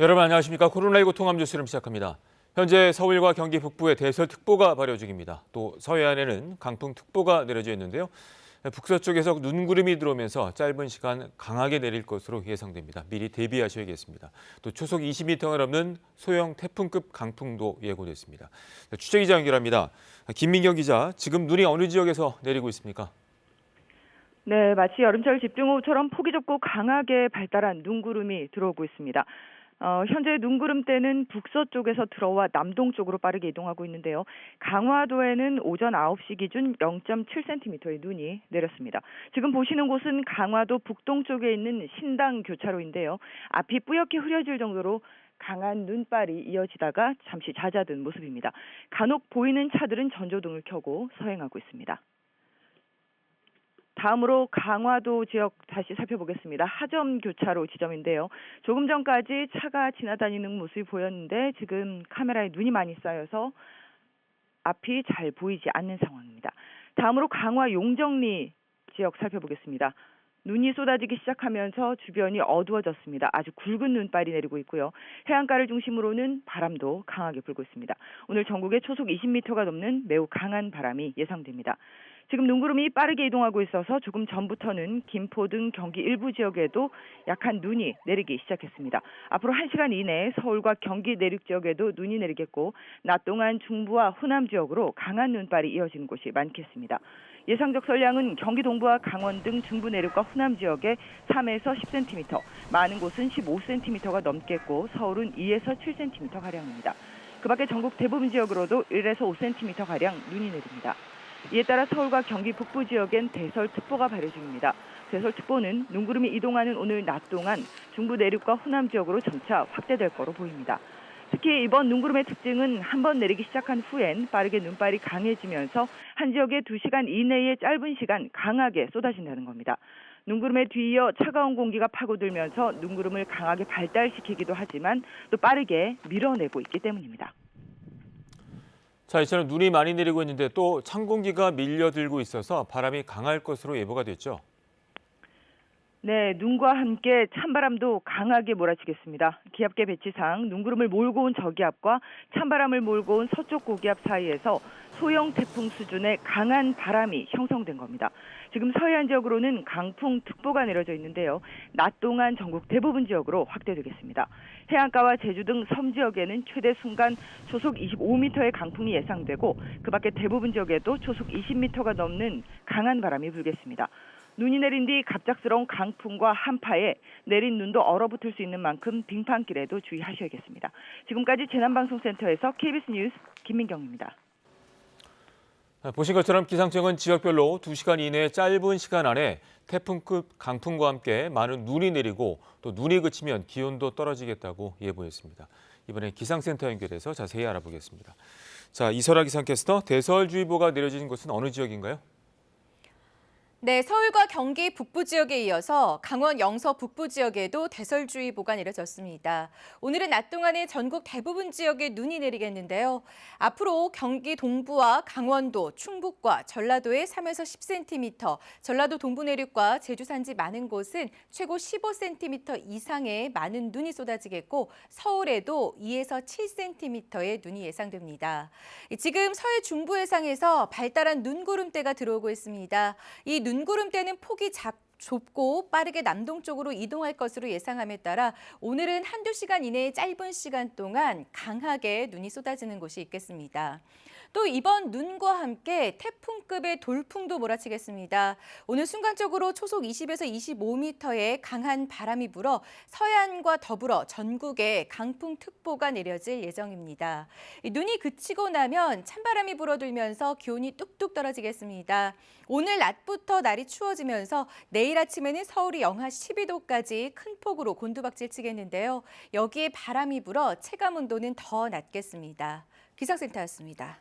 여러분 안녕하십니까. 코로나19 통합 뉴스를 시작합니다. 현재 서울과 경기 북부에 대설특보가 발효 중입니다. 또 서해안에는 강풍특보가 내려져 있는데요. 북서쪽에서 눈구름이 들어오면서 짧은 시간 강하게 내릴 것으로 예상됩니다. 미리 대비하셔야겠습니다. 또 초속 20m가 넘는 소형 태풍급 강풍도 예고됐습니다. 취재기자 연결합니다. 김민경 기자, 지금 눈이 어느 지역에서 내리고 있습니까? 네, 마치 여름철 집중호우처럼 폭이 좁고 강하게 발달한 눈구름이 들어오고 있습니다. 현재 눈구름대는 북서쪽에서 들어와 남동쪽으로 빠르게 이동하고 있는데요. 강화도에는 오전 9시 기준 0.7cm의 눈이 내렸습니다. 지금 보시는 곳은 강화도 북동쪽에 있는 신당 교차로인데요. 앞이 뿌옇게 흐려질 정도로 강한 눈발이 이어지다가 잠시 잦아든 모습입니다. 간혹 보이는 차들은 전조등을 켜고 서행하고 있습니다. 다음으로 강화도 지역 다시 살펴보겠습니다. 하점 교차로 지점인데요. 조금 전까지 차가 지나다니는 모습이 보였는데 지금 카메라에 눈이 많이 쌓여서 앞이 잘 보이지 않는 상황입니다. 다음으로 강화 용정리 지역 살펴보겠습니다. 눈이 쏟아지기 시작하면서 주변이 어두워졌습니다. 아주 굵은 눈발이 내리고 있고요. 해안가를 중심으로는 바람도 강하게 불고 있습니다. 오늘 전국에 초속 20m가 넘는 매우 강한 바람이 예상됩니다. 지금 눈구름이 빠르게 이동하고 있어서 조금 전부터는 김포 등 경기 일부 지역에도 약한 눈이 내리기 시작했습니다. 앞으로 1시간 이내에 서울과 경기 내륙 지역에도 눈이 내리겠고 낮 동안 중부와 호남 지역으로 강한 눈발이 이어지는 곳이 많겠습니다. 예상적 설량은 경기 동부와 강원 등 중부 내륙과 호남 지역에 3에서 10cm, 많은 곳은 15cm가 넘겠고 서울은 2에서 7cm가량입니다. 그 밖에 전국 대부분 지역으로도 1에서 5cm가량 눈이 내립니다. 이에 따라 서울과 경기 북부 지역엔 대설특보가 발효 중입니다. 대설특보는 눈구름이 이동하는 오늘 낮 동안 중부 내륙과 호남 지역으로 점차 확대될 거로 보입니다. 특히 이번 눈구름의 특징은 한번 내리기 시작한 후엔 빠르게 눈발이 강해지면서 한 지역에 2시간 이내에 짧은 시간 강하게 쏟아진다는 겁니다. 눈구름에 뒤이어 차가운 공기가 파고들면서 눈구름을 강하게 발달시키기도 하지만 또 빠르게 밀어내고 있기 때문입니다. 자, 이처럼 눈이 많이 내리고 있는데 또 찬 공기가 밀려들고 있어서 바람이 강할 것으로 예보가 됐죠. 네, 눈과 함께 찬바람도 강하게 몰아치겠습니다. 기압계 배치상 눈구름을 몰고 온 저기압과 찬바람을 몰고 온 서쪽 고기압 사이에서 소형 태풍 수준의 강한 바람이 형성된 겁니다. 지금 서해안 지역으로는 강풍특보가 내려져 있는데요. 낮 동안 전국 대부분 지역으로 확대되겠습니다. 해안가와 제주 등 섬 지역에는 최대 순간 초속 25m의 강풍이 예상되고 그 밖에 대부분 지역에도 초속 20m가 넘는 강한 바람이 불겠습니다. 눈이 내린 뒤 갑작스러운 강풍과 한파에 내린 눈도 얼어붙을 수 있는 만큼 빙판길에도 주의하셔야겠습니다. 지금까지 재난방송센터에서 KBS 뉴스 김민경입니다. 보신 것처럼 기상청은 지역별로 2시간 이내 짧은 시간 안에 태풍급 강풍과 함께 많은 눈이 내리고 또 눈이 그치면 기온도 떨어지겠다고 예보했습니다. 이번에 기상센터 연결해서 자세히 알아보겠습니다. 자, 이설아 기상캐스터, 대설주의보가 내려진 곳은 어느 지역인가요? 네, 서울과 경기 북부 지역에 이어서 강원 영서 북부 지역에도 대설주의보가 내려졌습니다. 오늘은 낮 동안에 전국 대부분 지역에 눈이 내리겠는데요. 앞으로 경기 동부와 강원도, 충북과 전라도에 3에서 10cm, 전라도 동부 내륙과 제주 산지 많은 곳은 최고 15cm 이상의 많은 눈이 쏟아지겠고 서울에도 2에서 7cm의 눈이 예상됩니다. 지금 서해 중부 해상에서 발달한 눈구름대가 들어오고 있습니다. 이 눈구름대는 폭이 좁고 빠르게 남동쪽으로 이동할 것으로 예상함에 따라 오늘은 한두 시간 이내에 짧은 시간 동안 강하게 눈이 쏟아지는 곳이 있겠습니다. 또 이번 눈과 함께 태풍급의 돌풍도 몰아치겠습니다. 오늘 순간적으로 초속 20에서 25m의 강한 바람이 불어 서해안과 더불어 전국에 강풍특보가 내려질 예정입니다. 눈이 그치고 나면 찬바람이 불어들면서 기온이 뚝뚝 떨어지겠습니다. 오늘 낮부터 날이 추워지면서 내일 아침에는 서울이 영하 12도까지 큰 폭으로 곤두박질 치겠는데요. 여기에 바람이 불어 체감 온도는 더 낮겠습니다. 기상센터였습니다.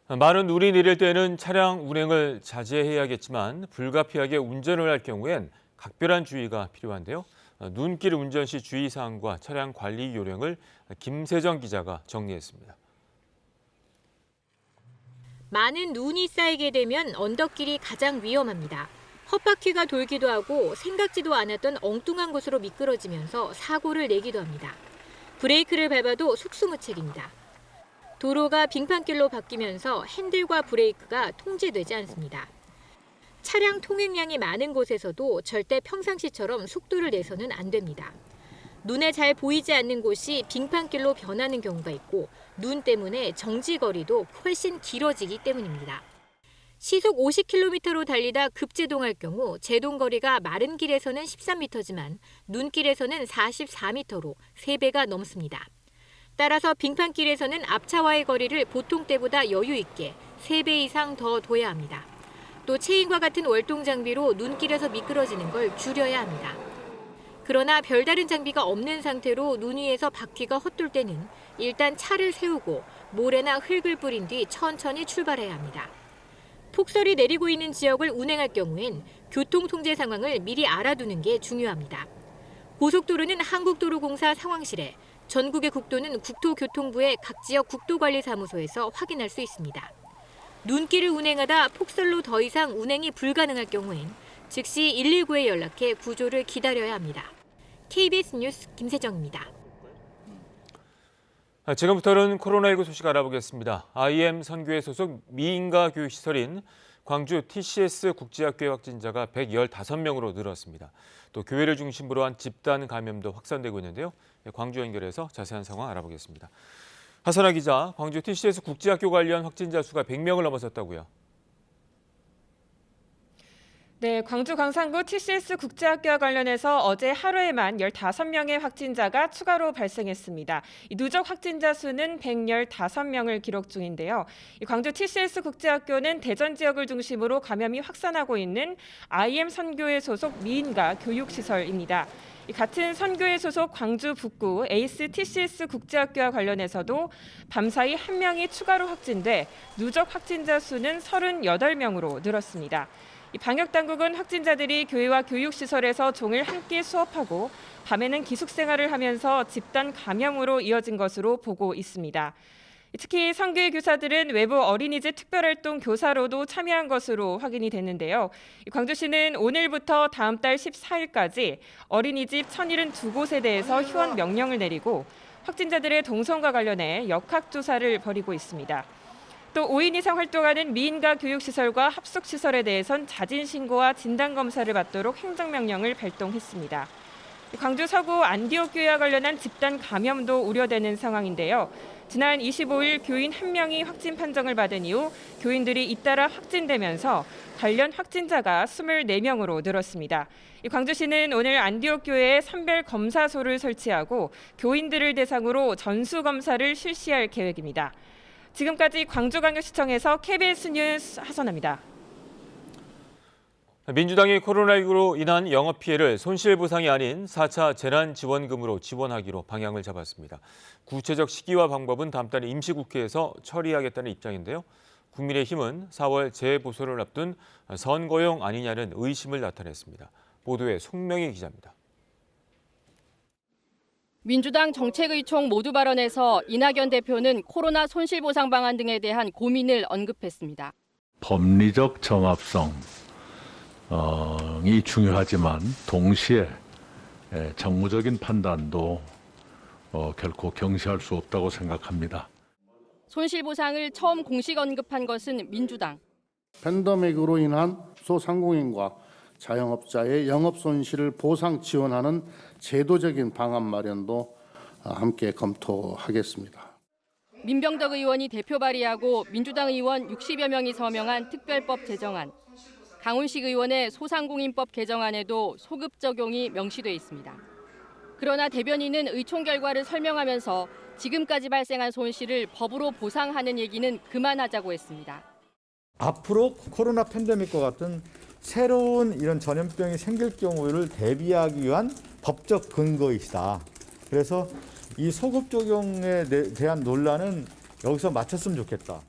많은 눈이 내릴 때는 차량 운행을 자제해야겠지만 불가피하게 운전을 할 경우엔 각별한 주의가 필요한데요. 눈길 운전 시 주의사항과 차량 관리 요령을 김세정 기자가 정리했습니다. 많은 눈이 쌓이게 되면 언덕길이 가장 위험합니다. 헛바퀴가 돌기도 하고 생각지도 않았던 엉뚱한 곳으로 미끄러지면서 사고를 내기도 합니다. 브레이크를 밟아도 속수무책입니다. 도로가 빙판길로 바뀌면서 핸들과 브레이크가 통제되지 않습니다. 차량 통행량이 많은 곳에서도 절대 평상시처럼 속도를 내서는 안 됩니다. 눈에 잘 보이지 않는 곳이 빙판길로 변하는 경우가 있고 눈 때문에 정지거리도 훨씬 길어지기 때문입니다. 시속 50km로 달리다 급제동할 경우 제동거리가 마른 길에서는 13m지만 눈길에서는 44m로 3배가 넘습니다. 따라서 빙판길에서는 앞차와의 거리를 보통 때보다 여유 있게 3배 이상 더 둬야 합니다. 또 체인과 같은 월동 장비로 눈길에서 미끄러지는 걸 줄여야 합니다. 그러나 별다른 장비가 없는 상태로 눈 위에서 바퀴가 헛돌 때는 일단 차를 세우고 모래나 흙을 뿌린 뒤 천천히 출발해야 합니다. 폭설이 내리고 있는 지역을 운행할 경우엔 교통 통제 상황을 미리 알아두는 게 중요합니다. 고속도로는 한국도로공사 상황실에, 전국의 국도는 국토교통부의 각 지역 국도관리사무소에서 확인할 수 있습니다. 눈길을 운행하다 폭설로 더 이상 운행이 불가능할 경우엔 즉시 119에 연락해 구조를 기다려야 합니다. KBS 뉴스 김세정입니다. 지금부터는 코로나19 소식 알아보겠습니다. IM 선교회 소속 미인가 교육시설인 광주 TCS 국제학교의 확진자가 115명으로 늘었습니다. 또 교회를 중심으로 한 집단 감염도 확산되고 있는데요. 광주 연결해서 자세한 상황 알아보겠습니다. 하선아 기자, 광주 TCS 국제학교 관련 확진자 수가 100명을 넘어섰다고요? 네, 광주 광산구 TCS 국제학교와 관련해서 어제 하루에만 15명의 확진자가 추가로 발생했습니다. 이 누적 확진자 수는 115명을 기록 중인데요. 이 광주 TCS 국제학교는 대전 지역을 중심으로 감염이 확산하고 있는 IM 선교회 소속 미인가 교육시설입니다. 같은 선교회 소속 광주 북구 에이스 TCS 국제학교와 관련해서도 밤사이 1명이 추가로 확진돼 누적 확진자 수는 38명으로 늘었습니다. 방역당국은 확진자들이 교회와 교육시설에서 종일 함께 수업하고 밤에는 기숙생활을 하면서 집단 감염으로 이어진 것으로 보고 있습니다. 특히 선교회 교사들은 외부 어린이집 특별활동 교사로도 참여한 것으로 확인이 됐는데요. 광주시는 오늘부터 다음 달 14일까지 어린이집 1,072곳에 대해서 휴원 명령을 내리고 확진자들의 동선과 관련해 역학조사를 벌이고 있습니다. 또 5인 이상 활동하는 미인가 교육시설과 합숙시설에 대해선 자진신고와 진단검사를 받도록 행정명령을 발동했습니다. 광주 서구 안디옥교회와 관련한 집단 감염도 우려되는 상황인데요. 지난 25일 교인 1명이 확진 판정을 받은 이후 교인들이 잇따라 확진되면서 관련 확진자가 24명으로 늘었습니다. 광주시는 오늘 안디옥교회에 선별검사소를 설치하고 교인들을 대상으로 전수검사를 실시할 계획입니다. 지금까지 광주광역시청에서 KBS 뉴스 하선아입니다. 민주당이 코로나19로 인한 영업 피해를 손실보상이 아닌 4차 재난지원금으로 지원하기로 방향을 잡았습니다. 구체적 시기와 방법은 다음 달 임시국회에서 처리하겠다는 입장인데요. 국민의힘은 4월 재보선을 앞둔 선거용 아니냐는 의심을 나타냈습니다. 보도에 송명희 기자입니다. 민주당 정책의총 모두 발언에서 이낙연 대표는 코로나 손실보상 방안 등에 대한 고민을 언급했습니다. 법리적 정합성이 중요하지만 동시에 정무적인 판단도 결코 경시할 수 없다고 생각합니다. 손실보상을 처음 공식 언급한 것은 민주당. 팬데믹으로 인한 소상공인과 자영업자의 영업 손실을 보상 지원하는 제도적인 방안 마련도 함께 검토하겠습니다. 민병덕 의원이 대표 발의하고 민주당 의원 60여 명이 서명한 특별법 제정안. 강훈식 의원의 소상공인법 개정안에도 소급 적용이 명시돼 있습니다. 그러나 대변인은 의총 결과를 설명하면서 지금까지 발생한 손실을 법으로 보상하는 얘기는 그만하자고 했습니다. 앞으로 코로나 팬데믹과 같은 새로운 이런 전염병이 생길 경우를 대비하기 위한 법적 근거이다. 그래서 이 소급 적용에 대한 논란은 여기서 마쳤으면 좋겠다.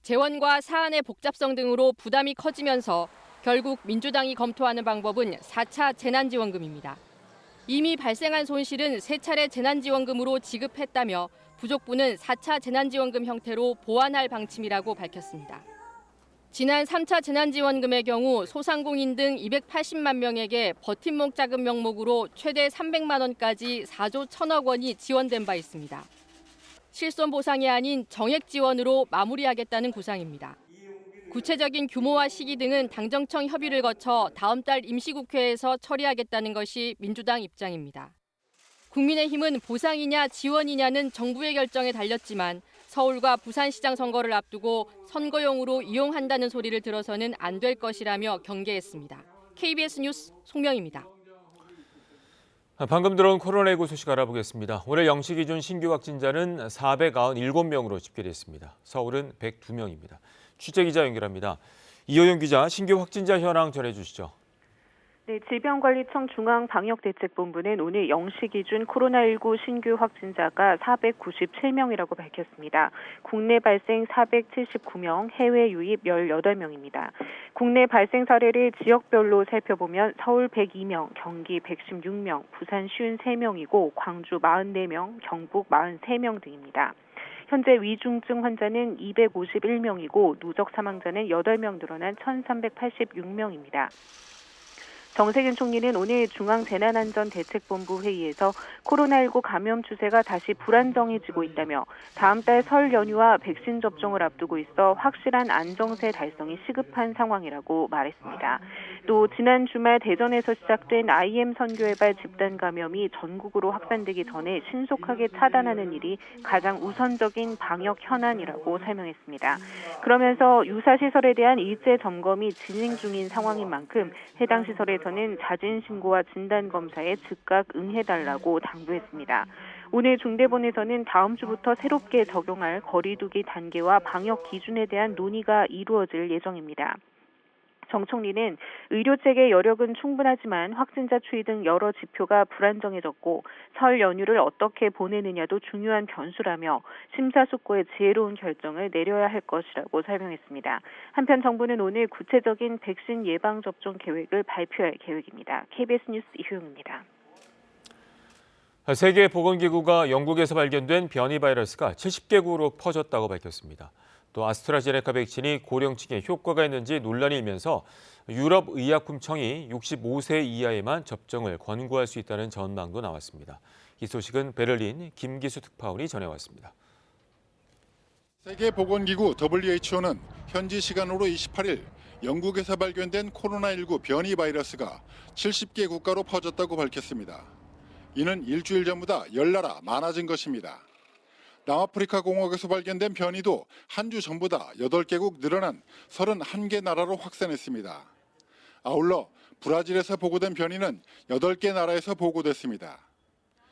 재원과 사안의 복잡성 등으로 부담이 커지면서 결국 민주당이 검토하는 방법은 4차 재난지원금입니다. 이미 발생한 손실은 3차례 재난지원금으로 지급했다며 부족분은 4차 재난지원금 형태로 보완할 방침이라고 밝혔습니다. 지난 3차 재난지원금의 경우 소상공인 등 280만 명에게 버팀목 자금 명목으로 최대 300만 원까지 4조 1천억 원이 지원된 바 있습니다. 실손 보상이 아닌 정액 지원으로 마무리하겠다는 구상입니다. 구체적인 규모와 시기 등은 당정청 협의를 거쳐 다음 달 임시국회에서 처리하겠다는 것이 민주당 입장입니다. 국민의힘은 보상이냐 지원이냐는 정부의 결정에 달렸지만 서울과 부산시장 선거를 앞두고 선거용으로 이용한다는 소리를 들어서는 안 될 것이라며 경계했습니다. KBS 뉴스 송명입니다. 방금 들어온 코로나19 소식 알아보겠습니다. 오늘 0시 기준 신규 확진자는 497명으로 집계됐습니다. 서울은 102명입니다. 취재기자 연결합니다. 이호영 기자, 신규 확진자 현황 전해주시죠. 네, 질병관리청 중앙방역대책본부는 오늘 0시 기준 코로나19 신규 확진자가 497명이라고 밝혔습니다. 국내 발생 479명, 해외 유입 18명입니다. 국내 발생 사례를 지역별로 살펴보면 서울 102명, 경기 116명, 부산 53명이고 광주 44명, 경북 43명 등입니다. 현재 위중증 환자는 251명이고 누적 사망자는 8명 늘어난 1,386명입니다. 정세균 총리는 오늘 중앙재난안전대책본부 회의에서 코로나19 감염 추세가 다시 불안정해지고 있다며 다음 달 설 연휴와 백신 접종을 앞두고 있어 확실한 안정세 달성이 시급한 상황이라고 말했습니다. 또 지난 주말 대전에서 시작된 IM 선교회발 집단 감염이 전국으로 확산되기 전에 신속하게 차단하는 일이 가장 우선적인 방역 현안이라고 설명했습니다. 그러면서 유사시설에 대한 일제 점검이 진행 중인 상황인 만큼 해당 시설에서는 자진 신고와 진단 검사에 즉각 응해달라고 당부했습니다. 오늘 중대본에서는 다음 주부터 새롭게 적용할 거리 두기 단계와 방역 기준에 대한 논의가 이루어질 예정입니다. 정 총리는 의료체계 여력은 충분하지만 확진자 추이 등 여러 지표가 불안정해졌고 설 연휴를 어떻게 보내느냐도 중요한 변수라며 심사숙고의 지혜로운 결정을 내려야 할 것이라고 설명했습니다. 한편 정부는 오늘 구체적인 백신 예방접종 계획을 발표할 계획입니다. KBS 뉴스 이효영입니다. 세계보건기구가 영국에서 발견된 변이 바이러스가 70개국으로 퍼졌다고 밝혔습니다. 또 아스트라제네카 백신이 고령층에 효과가 있는지 논란이 일면서 유럽의약품청이 65세 이하에만 접종을 권고할 수 있다는 전망도 나왔습니다. 이 소식은 베를린 김기수 특파원이 전해왔습니다. 세계보건기구 WHO는 현지 시간으로 28일 영국에서 발견된 코로나19 변이 바이러스가 70개 국가로 퍼졌다고 밝혔습니다. 이는 일주일 전보다 10나라 많아진 것입니다. 남아프리카 공화국에서 발견된 변이도 한 주 전보다 8개국 늘어난 31개 나라로 확산했습니다. 아울러 브라질에서 보고된 변이는 8개 나라에서 보고됐습니다.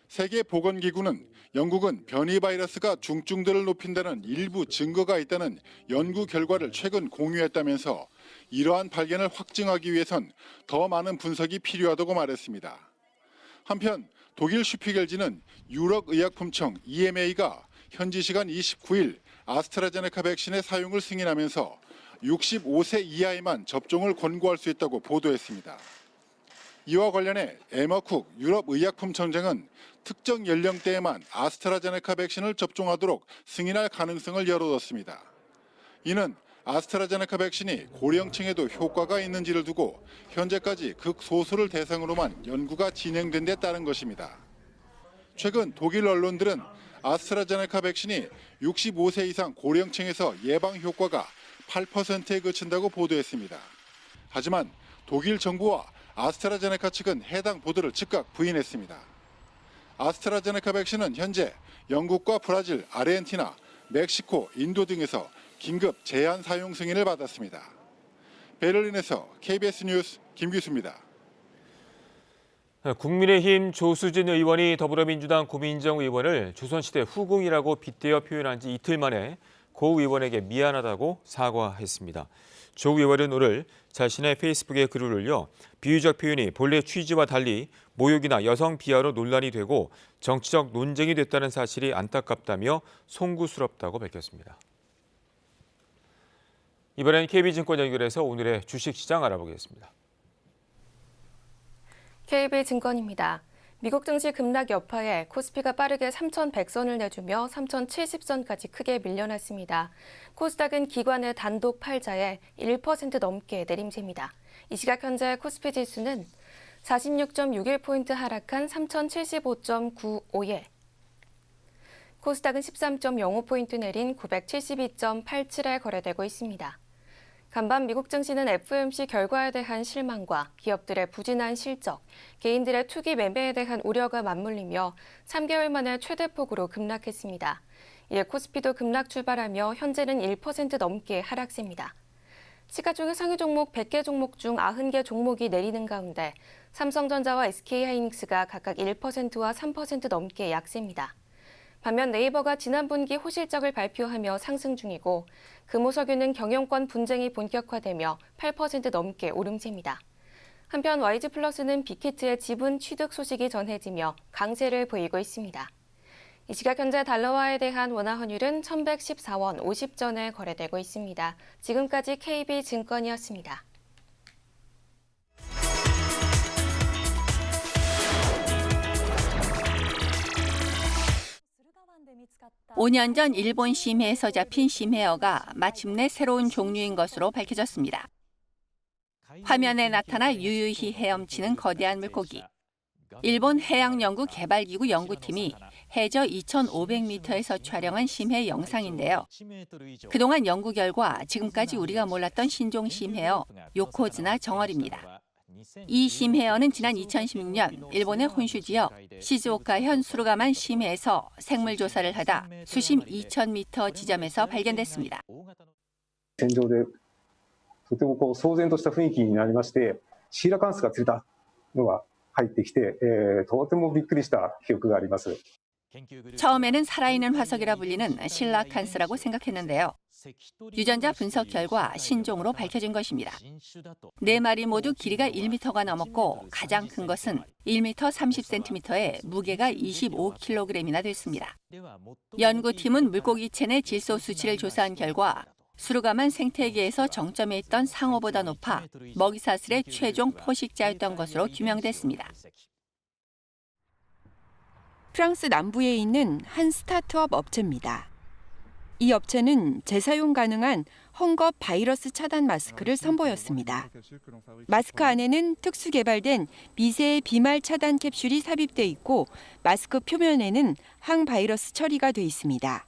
세계보건기구는 영국은 변이 바이러스가 중증도를 높인다는 일부 증거가 있다는 연구 결과를 최근 공유했다면서 이러한 발견을 확증하기 위해선 더 많은 분석이 필요하다고 말했습니다. 한편 독일 슈피겔지는 유럽의약품청 EMA가 현지 시간 29일 아스트라제네카 백신의 사용을 승인하면서 65세 이하에만 접종을 권고할 수 있다고 보도했습니다. 이와 관련해 에머쿡 유럽의약품청장은 특정 연령대에만 아스트라제네카 백신을 접종하도록 승인할 가능성을 열어뒀습니다. 이는 아스트라제네카 백신이 고령층에도 효과가 있는지를 두고 현재까지 극소수를 대상으로만 연구가 진행된 데 따른 것입니다. 최근 독일 언론들은 아스트라제네카 백신이 65세 이상 고령층에서 예방 효과가 8%에 그친다고 보도했습니다. 하지만 독일 정부와 아스트라제네카 측은 해당 보도를 즉각 부인했습니다. 아스트라제네카 백신은 현재 영국과 브라질, 아르헨티나, 멕시코, 인도 등에서 긴급 제한 사용 승인을 받았습니다. 베를린에서 KBS 뉴스 김규수입니다. 국민의힘 조수진 의원이 더불어민주당 고민정 의원을 조선시대 후궁이라고 빗대어 표현한 지 이틀 만에 고 의원에게 미안하다고 사과했습니다. 조 의원은 오늘 자신의 페이스북에 글을 올려 비유적 표현이 본래 취지와 달리 모욕이나 여성 비하로 논란이 되고 정치적 논쟁이 됐다는 사실이 안타깝다며 송구스럽다고 밝혔습니다. 이번엔 KB증권 연결해서 오늘의 주식시장 알아보겠습니다. KB증권입니다. 미국 증시 급락 여파에 코스피가 빠르게 3,100선을 내주며 3,070선까지 크게 밀려났습니다. 코스닥은 기관의 단독 팔자에 1% 넘게 내림세입니다. 이 시각 현재 코스피 지수는 46.61포인트 하락한 3,075.95에 코스닥은 13.05포인트 내린 972.87에 거래되고 있습니다. 간밤 미국 증시는 FOMC 결과에 대한 실망과 기업들의 부진한 실적, 개인들의 투기 매매에 대한 우려가 맞물리며 3개월 만에 최대폭으로 급락했습니다. 이에 코스피도 급락 출발하며 현재는 1% 넘게 하락세입니다. 시가총액 상위 종목 100개 종목 중 90개 종목이 내리는 가운데 삼성전자와 SK하이닉스가 각각 1%와 3% 넘게 약세입니다. 반면 네이버가 지난 분기 호실적을 발표하며 상승 중이고 금호석유는 경영권 분쟁이 본격화되며 8% 넘게 오름세입니다. 한편 YG플러스는 빅히트의 지분 취득 소식이 전해지며 강세를 보이고 있습니다. 이 시각 현재 달러화에 대한 원화 환율은 1,114원 50전에 거래되고 있습니다. 지금까지 KB증권이었습니다. 5년 전 일본 심해에서 잡힌 심해어가 마침내 새로운 종류인 것으로 밝혀졌습니다. 화면에 나타나 유유히 헤엄치는 거대한 물고기. 일본 해양연구개발기구 연구팀이 해저 2,500m에서 촬영한 심해 영상인데요. 그동안 연구 결과 지금까지 우리가 몰랐던 신종 심해어 요코즈나 정어리입니다. 이 심해어는 지난 2016년 일본의 혼슈 지역 시즈오카현 수루가만 심해에서 생물 조사를 하다 수심 2,000m 지점에서 발견됐습니다. 船上でとても騒然とした雰囲気になりまして、シーラカンスが釣れたのが入ってきて、とてもびっくりした記憶があります。 처음에는 살아있는 화석이라 불리는 실라칸스라고 생각했는데요. 유전자 분석 결과 신종으로 밝혀진 것입니다. 4마리 모두 길이가 1m가 넘었고 가장 큰 것은 1m 30cm에 무게가 25kg이나 됐습니다. 연구팀은 물고기 체내 질소 수치를 조사한 결과 수루가만 생태계에서 정점에 있던 상어보다 높아 먹이사슬의 최종 포식자였던 것으로 규명됐습니다. 프랑스 남부에 있는 한 스타트업 업체입니다. 이 업체는 재사용 가능한 헝겊 바이러스 차단 마스크를 선보였습니다. 마스크 안에는 특수 개발된 미세의 비말 차단 캡슐이 삽입돼 있고 마스크 표면에는 항바이러스 처리가 돼 있습니다.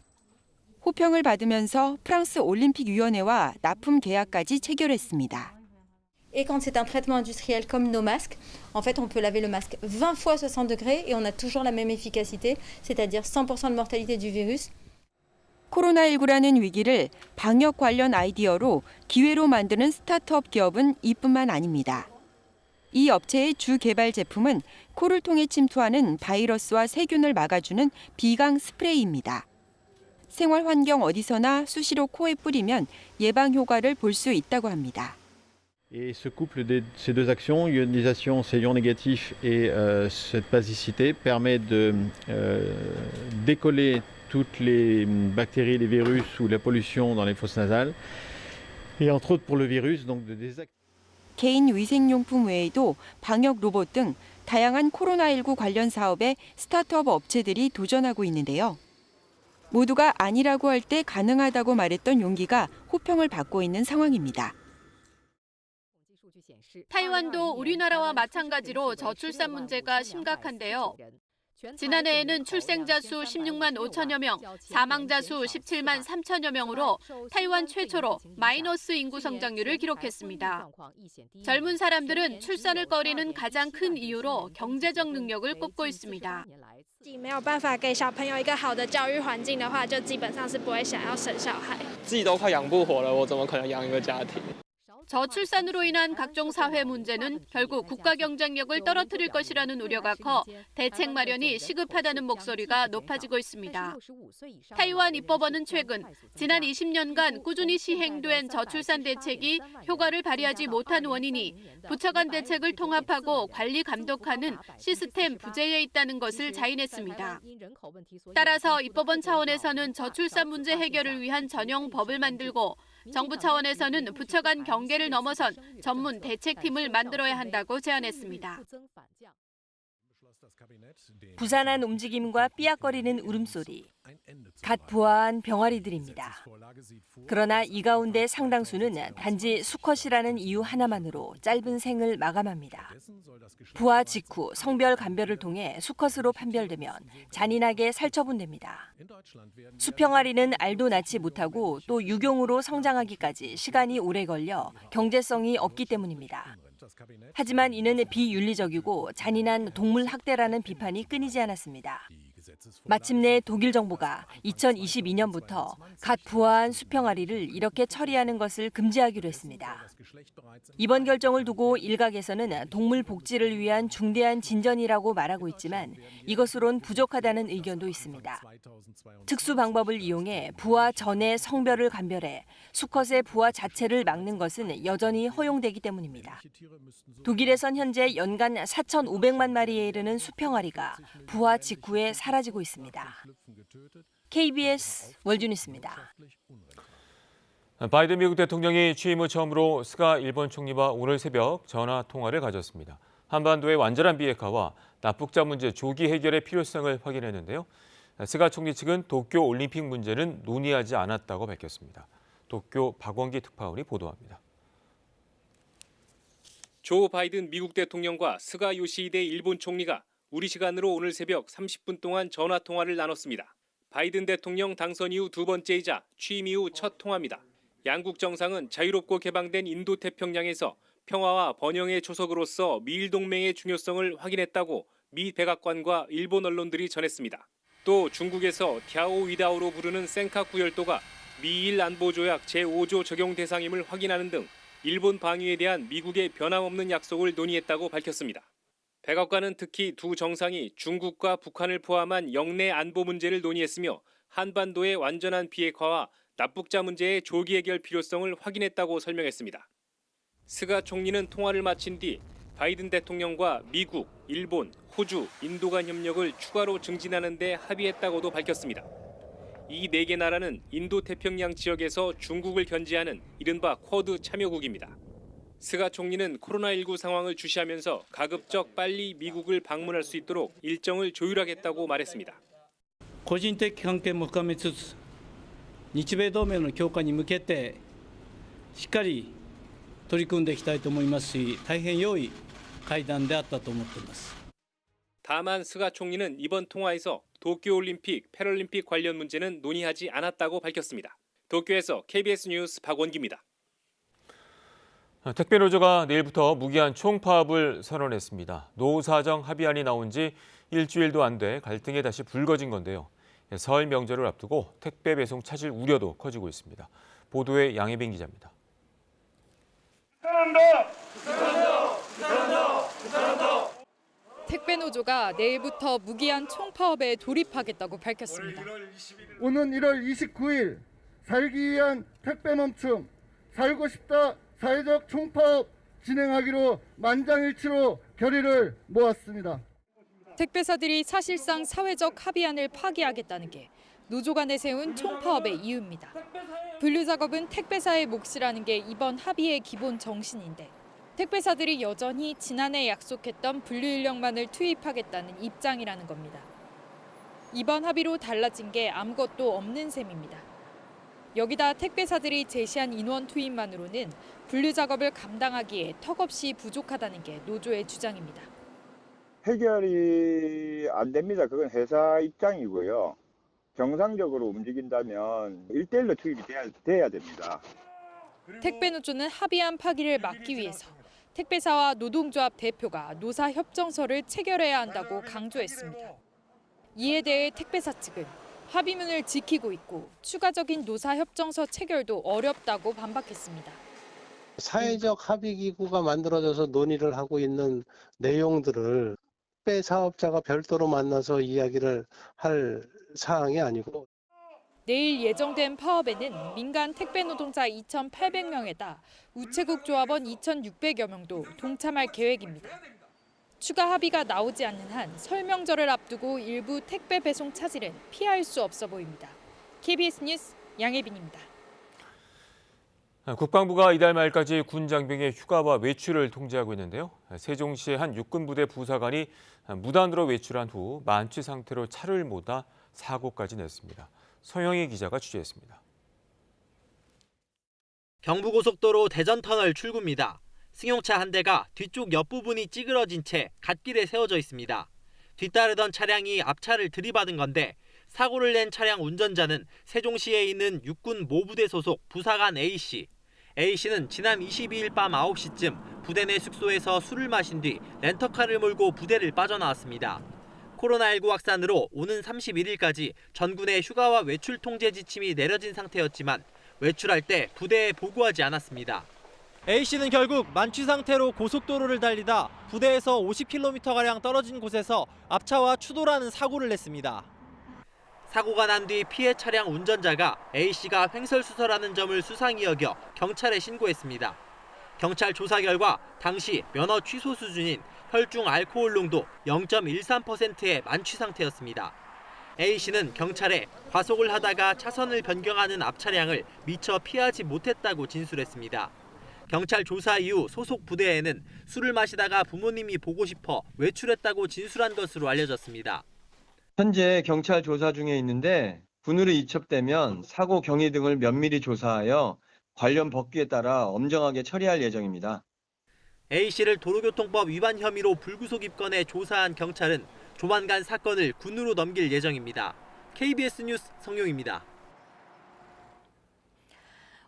호평을 받으면서 프랑스 올림픽위원회와 납품 계약까지 체결했습니다. Et quand c'est un traitement industriel comme nos masques, en fait, on peut laver le masque 20 fois 60 degrés et on a toujours la même efficacité, c'est-à-dire 100% de mortalité du virus. 코로나19라는 위기를 방역 관련 아이디어로 기회로 만드는 스타트업 기업은 이뿐만 아닙니다. 이 업체의 주 개발 제품은 코를 통해 침투하는 바이러스와 세균을 막아주는 비강 스프레이입니다. 생활 환경 어디서나 수시로 코에 뿌리면 예방 효과를 볼 수 있다고 합니다. Et ce couple de ces deux actions, ionisation, ces ions négatifs et cette basicité, permet de décoller toutes les bactéries, les virus ou la pollution dans les fosses nasales. Et entre autres pour le virus, donc de désactiver. 개인 위생용품 외에도 방역 로봇 등 다양한 코로나19 관련 사업에 스타트업 업체들이 도전하고 있는데요. 모두가 아니라고 할 때 가능하다고 말했던 용기가 호평을 받고 있는 상황입니다. 타이완도 우리나라와 마찬가지로 저출산 문제가 심각한데요. 지난해에는 출생자 수 16만 5천여 명, 사망자 수 17만 3천여 명으로 타이완 최초로 마이너스 인구 성장률을 기록했습니다. 젊은 사람들은 출산을 꺼리는 가장 큰 이유로 경제적 능력을 꼽고 있습니다. 没有办法给小朋友一个好的教育环境的话，就基本上是不会想要生小孩。自己都快养不活了，我怎么可能养一个家庭？ 저출산으로 인한 각종 사회 문제는 결국 국가 경쟁력을 떨어뜨릴 것이라는 우려가 커 대책 마련이 시급하다는 목소리가 높아지고 있습니다. 타이완 입법원은 최근 지난 20년간 꾸준히 시행된 저출산 대책이 효과를 발휘하지 못한 원인이 부처 간 대책을 통합하고 관리 감독하는 시스템 부재에 있다는 것을 자인했습니다. 따라서 입법원 차원에서는 저출산 문제 해결을 위한 전용 법을 만들고 정부 차원에서는 부처 간 경계를 넘어선 전문 대책팀을 만들어야 한다고 제안했습니다. 부산한 움직임과 삐약거리는 울음소리. 갓 부화한 병아리들입니다. 그러나 이 가운데 상당수는 단지 수컷이라는 이유 하나만으로 짧은 생을 마감합니다. 부화 직후 성별 감별을 통해 수컷으로 판별되면 잔인하게 살처분됩니다. 수평아리는 알도 낳지 못하고 또 유경으로 성장하기까지 시간이 오래 걸려 경제성이 없기 때문입니다. 하지만 이는 비윤리적이고 잔인한 동물 학대라는 비판이 끊이지 않았습니다. 마침내 독일 정부가 2022년부터 갓 부화한 수평아리를 이렇게 처리하는 것을 금지하기로 했습니다. 이번 결정을 두고 일각에서는 동물 복지를 위한 중대한 진전이라고 말하고 있지만 이것으론 부족하다는 의견도 있습니다. 특수 방법을 이용해 부화 전에 성별을 감별해 수컷의 부화 자체를 막는 것은 여전히 허용되기 때문입니다. 독일에선 현재 연간 4,500만 마리에 이르는 수평아리가 부화 직후에 사라지고 있습니다. KBS 월드뉴스입니다. 바이든 미국 대통령이 취임 후 처음으로 스가 일본 총리와 오늘 새벽 전화 통화를 가졌습니다. 한반도의 완전한 비핵화와 납북자 문제 조기 해결의 필요성을 확인했는데요. 스가 총리 측은 도쿄 올림픽 문제는 논의하지 않았다고 밝혔습니다. 도쿄 박원기 특파원이 보도합니다. 조 바이든 미국 대통령과 스가 요시히데 일본 총리가 우리 시간으로 오늘 새벽 30분 동안 전화 통화를 나눴습니다. 바이든 대통령 당선 이후 두 번째이자 취임 이후 첫 통화입니다. 양국 정상은 자유롭고 개방된 인도태평양에서 평화와 번영의 초석으로서 미일 동맹의 중요성을 확인했다고 미 백악관과 일본 언론들이 전했습니다. 또 중국에서 갸오 위다오로 부르는 센카쿠 열도가 미일 안보조약 제5조 적용 대상임을 확인하는 등 일본 방위에 대한 미국의 변함없는 약속을 논의했다고 밝혔습니다. 백악관은 특히 두 정상이 중국과 북한을 포함한 영내 안보 문제를 논의했으며 한반도의 완전한 비핵화와 납북자 문제의 조기 해결 필요성을 확인했다고 설명했습니다. 스가 총리는 통화를 마친 뒤 바이든 대통령과 미국, 일본, 호주, 인도 간 협력을 추가로 증진하는 데 합의했다고도 밝혔습니다. 이 네 개 나라는 인도태평양 지역에서 중국을 견제하는 이른바 쿼드 참여국입니다. 스가 총리는 코로나19 상황을 주시하면서 가급적 빨리 미국을 방문할 수 있도록 일정을 조율하겠다고 말했습니다. 個人的関係も深めつつ、日米同盟の強化に向けてしっかり取り組んでいきたいと思いますし、大変良い会談であったと思っています。 다만 스가 총리는 이번 통화에서 도쿄올림픽, 패럴림픽 관련 문제는 논의하지 않았다고 밝혔습니다. 도쿄에서 KBS 뉴스 박원기입니다. 택배노조가 내일부터 무기한 총파업을 선언했습니다. 노사정 합의안이 나온 지 일주일도 안 돼 갈등이 다시 불거진 건데요. 설 명절을 앞두고 택배 배송 차질 우려도 커지고 있습니다. 보도에 양혜빈 기자입니다. 택배노조가 내일부터 무기한 총파업에 돌입하겠다고 밝혔습니다. 오는 1월 29일 살기 위한 택배 멈춤, 살고 싶다 사회적 총파업 진행하기로 만장일치로 결의를 모았습니다. 택배사들이 사실상 사회적 합의안을 파기하겠다는 게 노조가 내세운 총파업의 이유입니다. 분류 작업은 택배사의 몫이라는 게 이번 합의의 기본 정신인데 택배사들이 여전히 지난해 약속했던 분류 인력만을 투입하겠다는 입장이라는 겁니다. 이번 합의로 달라진 게 아무것도 없는 셈입니다. 여기다 택배사들이 제시한 인원 투입만으로는 분류 작업을 감당하기에 턱없이 부족하다는 게 노조의 주장입니다. 해결이 안 됩니다. 그건 회사 입장이고요. 정상적으로 움직인다면 1대1로 투입이 돼야 됩니다. 택배노조는 합의안 파기를 막기 위해서 택배사와 노동조합 대표가 노사협정서를 체결해야 한다고 강조했습니다. 이에 대해 택배사 측은 합의문을 지키고 있고 추가적인 노사협정서 체결도 어렵다고 반박했습니다. 사회적 합의기구가 만들어져서 논의를 하고 있는 내용들을 택배 사업자가 별도로 만나서 이야기를 할 사항이 아니고 내일 예정된 파업에는 민간 택배 노동자 2,800명에다 우체국 조합원 2,600여 명도 동참할 계획입니다. 추가 합의가 나오지 않는 한 설 명절을 앞두고 일부 택배 배송 차질은 피할 수 없어 보입니다. KBS 뉴스 양혜빈입니다. 국방부가 이달 말까지 군 장병의 휴가와 외출을 통제하고 있는데요. 세종시의 한 육군부대 부사관이 무단으로 외출한 후 만취 상태로 차를 몰다 사고까지 냈습니다. 서영희 기자가 취재했습니다. 경부고속도로 대전터널 출구입니다. 승용차 한 대가 뒤쪽 옆부분이 찌그러진 채 갓길에 세워져 있습니다. 뒤따르던 차량이 앞차를 들이받은 건데 사고를 낸 차량 운전자는 세종시에 있는 육군 모부대 소속 부사관 A씨. A씨는 지난 22일 밤 9시쯤 부대 내 숙소에서 술을 마신 뒤 렌터카를 몰고 부대를 빠져나왔습니다. 코로나19 확산으로 오는 31일까지 전군의 휴가와 외출 통제 지침이 내려진 상태였지만 외출할 때 부대에 보고하지 않았습니다. A씨는 결국 만취 상태로 고속도로를 달리다 부대에서 50km가량 떨어진 곳에서 앞차와 추돌하는 사고를 냈습니다. 사고가 난 뒤 피해 차량 운전자가 A씨가 횡설수설하는 점을 수상히 여겨 경찰에 신고했습니다. 경찰 조사 결과 당시 면허 취소 수준인 혈중 알코올 농도 0.13%의 만취 상태였습니다. A씨는 경찰에 과속을 하다가 차선을 변경하는 앞차량을 미처 피하지 못했다고 진술했습니다. 경찰 조사 이후 소속 부대에는 술을 마시다가 부모님이 보고 싶어 외출했다고 진술한 것으로 알려졌습니다. 현재 경찰 조사 중에 있는데 군으로 이첩되면 사고 경위 등을 면밀히 조사하여 관련 법규에 따라 엄정하게 처리할 예정입니다. A씨를 도로교통법 위반 혐의로 불구속 입건해 조사한 경찰은 조만간 사건을 군으로 넘길 예정입니다. KBS 뉴스 성용입니다.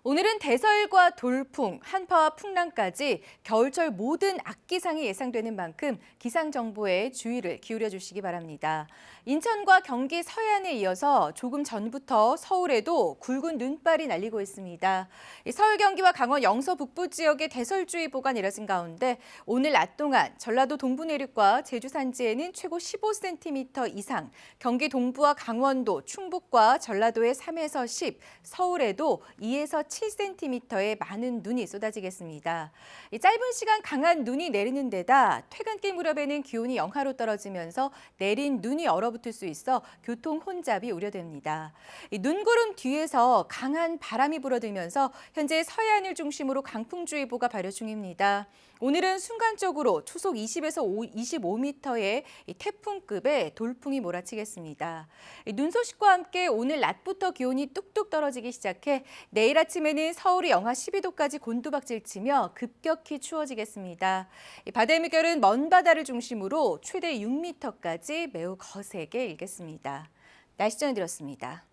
오늘은 대설과 돌풍, 한파와 풍랑까지 겨울철 모든 악기상이 예상되는 만큼 기상정보에 주의를 기울여 주시기 바랍니다. 인천과 경기 서해안에 이어서 조금 전부터 서울에도 굵은 눈발이 날리고 있습니다. 서울, 경기와 강원 영서 북부 지역에 대설주의보가 내려진 가운데 오늘 낮 동안 전라도 동부 내륙과 제주 산지에는 최고 15cm 이상, 경기 동부와 강원도, 충북과 전라도에 3에서 10, 서울에도 2에서 7cm의 많은 눈이 쏟아지겠습니다. 짧은 시간 강한 눈이 내리는 데다 퇴근길 무렵에는 기온이 영하로 떨어지면서 내린 눈이 얼어붙을 수 있어 교통 혼잡이 우려됩니다. 눈구름 뒤에서 강한 바람이 불어들면서 현재 서해안을 중심으로 강풍주의보가 발효 중입니다. 오늘은 순간적으로 초속 20에서 25m의 태풍급의 돌풍이 몰아치겠습니다. 눈 소식과 함께 오늘 낮부터 기온이 뚝뚝 떨어지기 시작해 내일 아침에는 서울이 영하 12도까지 곤두박질치며 급격히 추워지겠습니다. 바다의 물결은 먼 바다를 중심으로 최대 6m까지 매우 거세게 일겠습니다. 날씨 전해드렸습니다.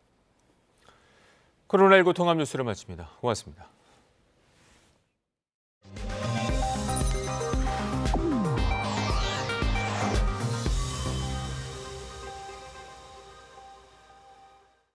코로나19 통합 뉴스를 마칩니다. 고맙습니다.